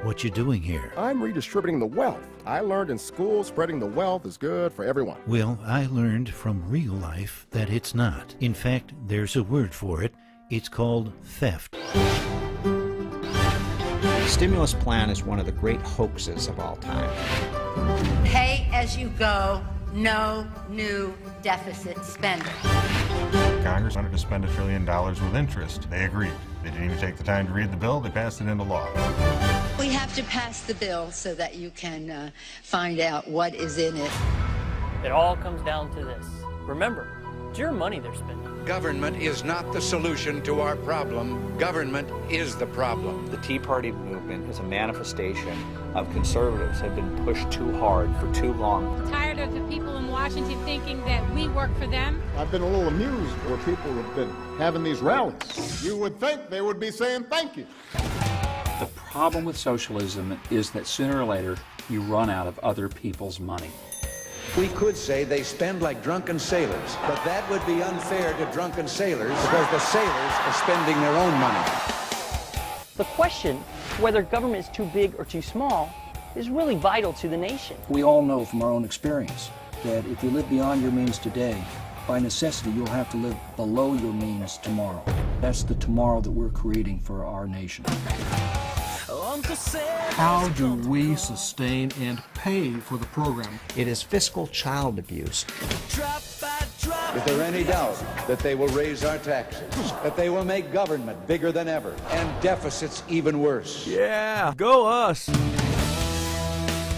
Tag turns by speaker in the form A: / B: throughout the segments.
A: What you doing here?
B: I'm redistributing the wealth. I learned in school spreading the wealth is good for everyone.
A: Well, I learned from real life that it's not. In fact, there's a word for it. It's called theft.
C: The stimulus plan is one of the great hoaxes of all time.
D: Pay as you go, no new deficit spending.
E: Congress wanted to spend $1 trillion with interest. They agreed. They didn't even take the time to read the bill. They passed it into law.
D: We have to pass the bill so that you can find out what is in it.
F: It all comes down to this. Remember, it's your money they're spending.
G: Government is not the solution to our problem. Government is the problem.
C: The Tea Party movement is a manifestation of conservatives have been pushed too hard for too long.
H: Tired of the people in Washington thinking that we work for them.
B: I've been a little amused where people have been having these rallies. You would think they would be saying thank you.
I: The problem with socialism is that sooner or later you run out of other people's money.
G: We could say they spend like drunken sailors, but that would be unfair to drunken sailors because the sailors are spending their own money.
F: The question, whether government is too big or too small, is really vital to the nation.
J: We all know from our own experience that if you live beyond your means today, by necessity you'll have to live below your means tomorrow. That's the tomorrow that we're creating for our nation.
K: How do we sustain and pay for the program?
C: It is fiscal child abuse.
G: Is there any doubt that they will raise our taxes, that they will make government bigger than ever, and deficits even worse?
K: Yeah, go us!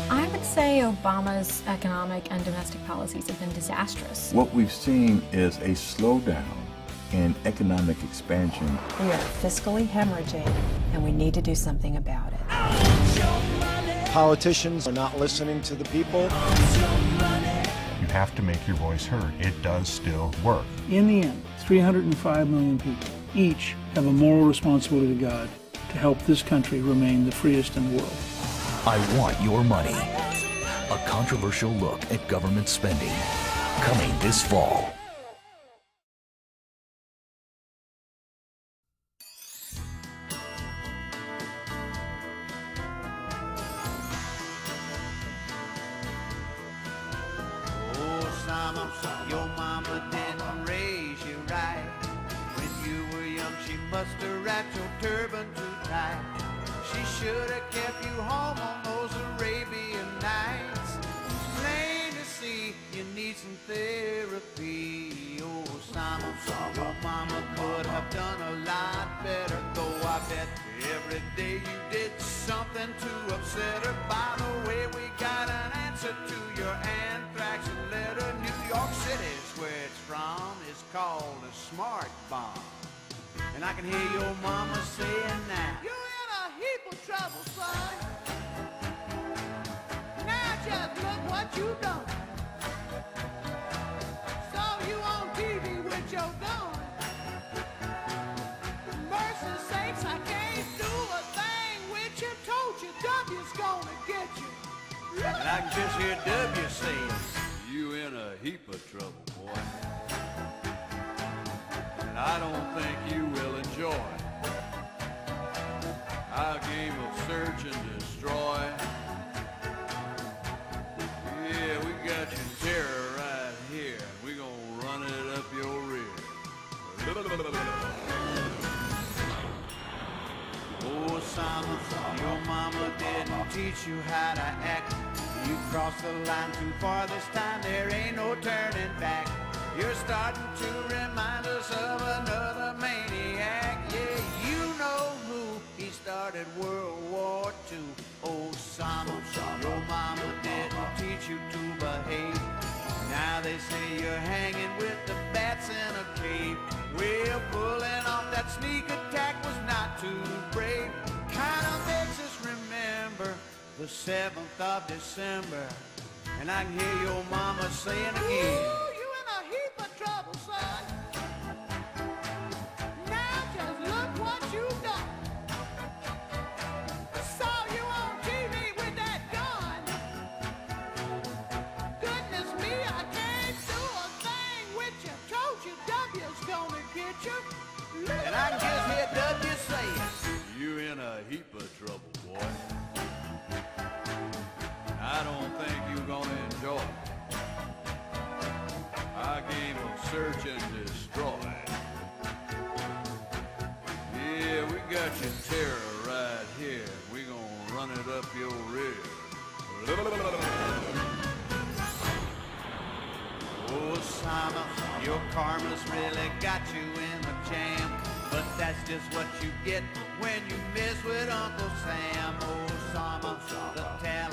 L: I would say Obama's economic and domestic policies have been disastrous.
M: What we've seen is a slowdown in economic expansion.
N: We are fiscally hemorrhaging, and we need to do something about it.
O: Politicians are not listening to the people.
E: You have to make your voice heard. It does still work.
P: In the end, 305 million people each have a moral responsibility to God to help this country remain the freest in the world.
Q: I Want Your Money. A controversial look at government spending. Coming this fall.
R: Osama, your mama didn't raise you right. When you were young, she must have wrapped your turban too tight. She should have kept you home on those Arabian nights. Plain to see, you need some therapy. Osama, your mama could have done a lot better. Though I bet every day you did something to upset her. By the way, we got an answer to your anthrax letter. New York City's where it's from, is called a smart bomb. And I can hear your mama saying now, you're in a heap of trouble, son. Now just look what you've done. Saw you on TV with your gun. Mercy sakes, I can't do a thing with you. Told you W's gonna get you. And I can just hear W saying, you in a heap of trouble, boy. And I don't think you will enjoy our game of search and destroy. Yeah, we got your terror right here. We gonna run it up your rear. Osama, your mama didn't teach you how to act. You crossed the line too far this time, there ain't no turning back. You're starting to remind us of another maniac. Yeah, you know who, he started World War II. Osama, your mama didn't teach you to behave. Now they say you're hanging with the bats in a cave. Well, pulling off that sneak attack was not too brave. Kinda makes us remember the 7th of December. And I can hear your mama saying again, ooh, you in a heap of trouble, son. Now just look what you've done. Saw you on TV with that gun. Goodness me, I can't do a thing with you. Told you W's gonna get you. And I can just hear W saying, you in a heap of trouble, boy. toy. I gave them search and destroy. Yeah, we got your terror right here. We gonna run it up your rear. Osama, your karma's really got you in a jam. But that's just what you get when you mess with Uncle Sam. Osama, the town